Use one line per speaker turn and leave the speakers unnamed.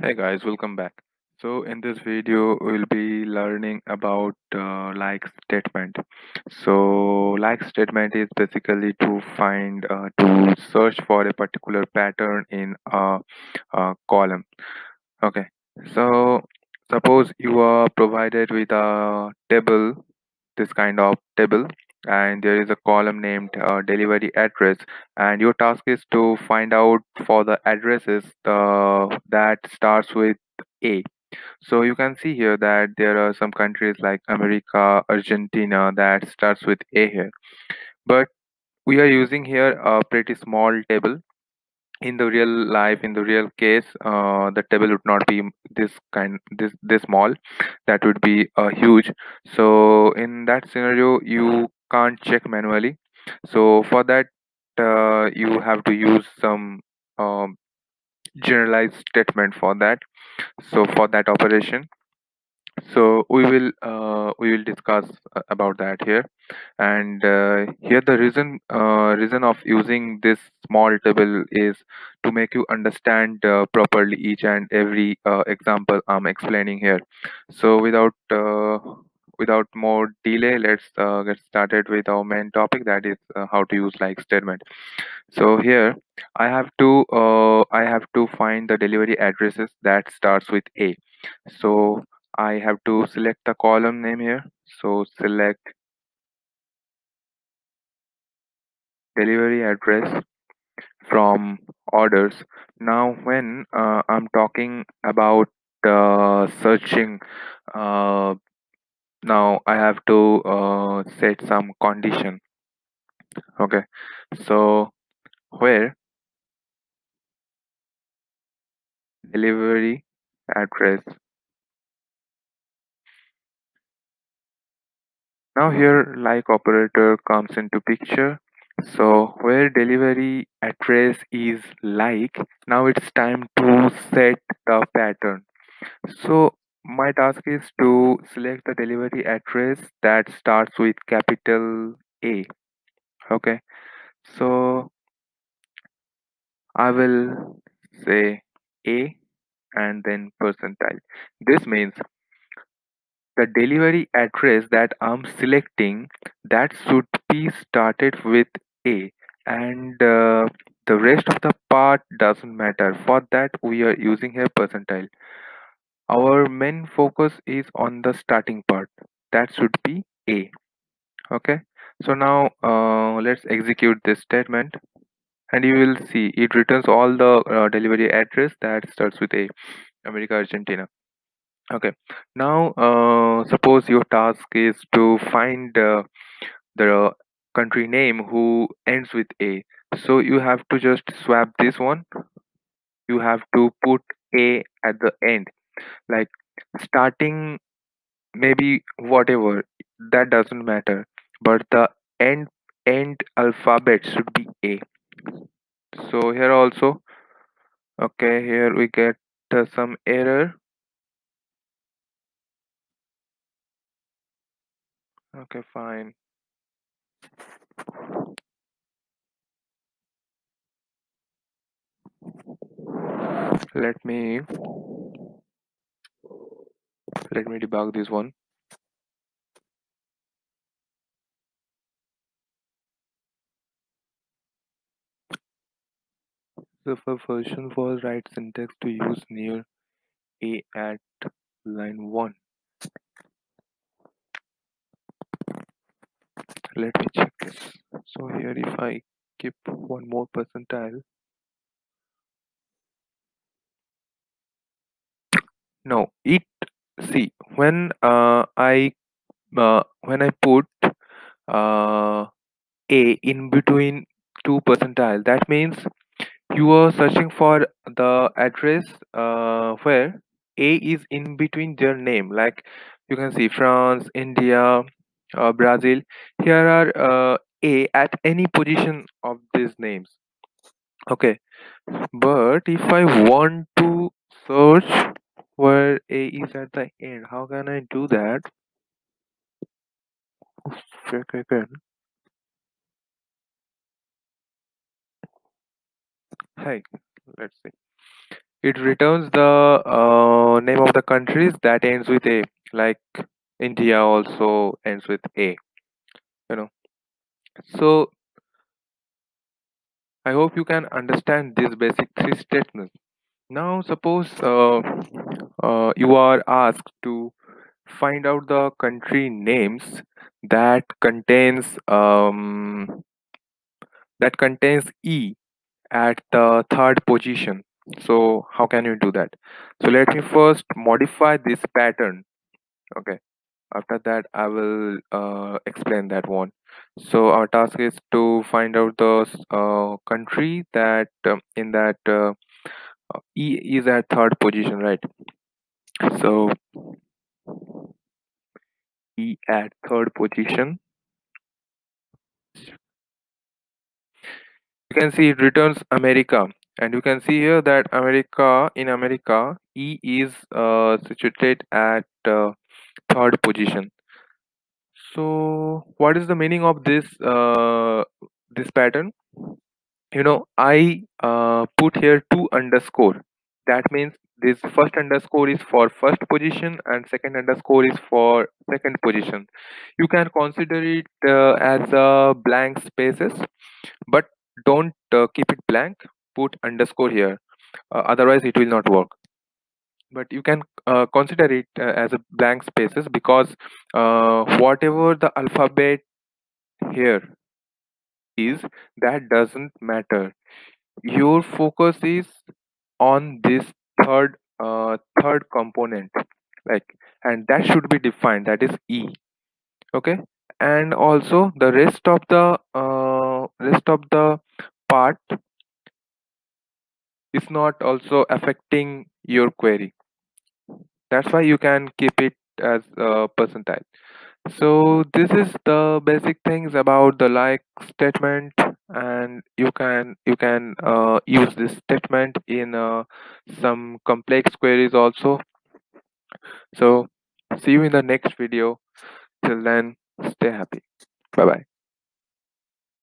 Hey guys, welcome back. So in this video, we'll be learning about like statement. So like statement is basically to search for a particular pattern in a column. Okay. So suppose you are provided with a table, this kind of table, and there is a column named delivery address, and your task is to find out for the addresses that starts with A. So you can see here that there are some countries like America, Argentina that starts with A here. But we are using here a pretty small table. In the real life, in the real case, the table would not be this small. That would be huge. So in that scenario, you can't check manually. So for that, you have to use some um, generalized statement for that. So for that operation, so we will discuss about that here. And here the reason of using this small table is to make you understand properly each and every example I'm explaining here. So without more delay, let's get started with our main topic, that is how to use like statement. So here I have to find the delivery addresses that starts with A. So I have to select the column name here. So select delivery address from orders. Now when I'm talking about searching, uh, now I have to set some condition. Okay, so where delivery address. Now here like operator comes into picture. So where delivery address is like, now it's time to set the pattern. So my task is to select the delivery address that starts with capital A. Okay. So I will say A and then percentile. This means the delivery address that I'm selecting, that should be started with A, and the rest of the part doesn't matter. For that we are using here percentile. Our main focus is on the starting part, that should be A. Okay, so now let's execute this statement, and you will see it returns all the delivery address that starts with A, America, Argentina. Okay, now suppose your task is to find the country name who ends with A. So you have to just swap this one. You have to put A at the end, like starting, maybe whatever, that doesn't matter. But the end alphabet should be A. So here also, okay, here we get some error. Okay, fine. Let me debug this one. The first version was right syntax to use near A at line 1. Let me check this. So here if I keep one more percentile. No, it, see, when I put uh, A in between two percentile, that means you are searching for the address where A is in between their name. Like you can see France, India, Brazil. Here are A at any position of these names. Okay, but if I want to search where A is at the end, how can I do that? Check again. Hey, let's see. It returns the name of the countries that ends with A, like India also ends with A, you know. So I hope you can understand these basic three statements. Now, suppose you are asked to find out the country names that contains E at the third position. So how can you do that? So let me first modify this pattern. Okay. After that, I will explain that one. So our task is to find out the country that in that E is at third position, right? So E at third position. You can see it returns America, and you can see here that America E is situated at third position. So what is the meaning of this pattern? I put here two underscore. That means this first underscore is for first position and second underscore is for second position. You can consider it as blank spaces, but don't keep it blank. Put underscore here, otherwise it will not work. But you can consider it as a blank spaces, because whatever the alphabet here is, that doesn't matter. Your focus is on this third component, like, and that should be defined, that is E. Okay. And also the rest of the part is not also affecting your query. That's why you can keep it as a percentile. So this is the basic things about the like statement, and you can use this statement in some complex queries also. So see you in the next video. Till then, stay happy. Bye bye.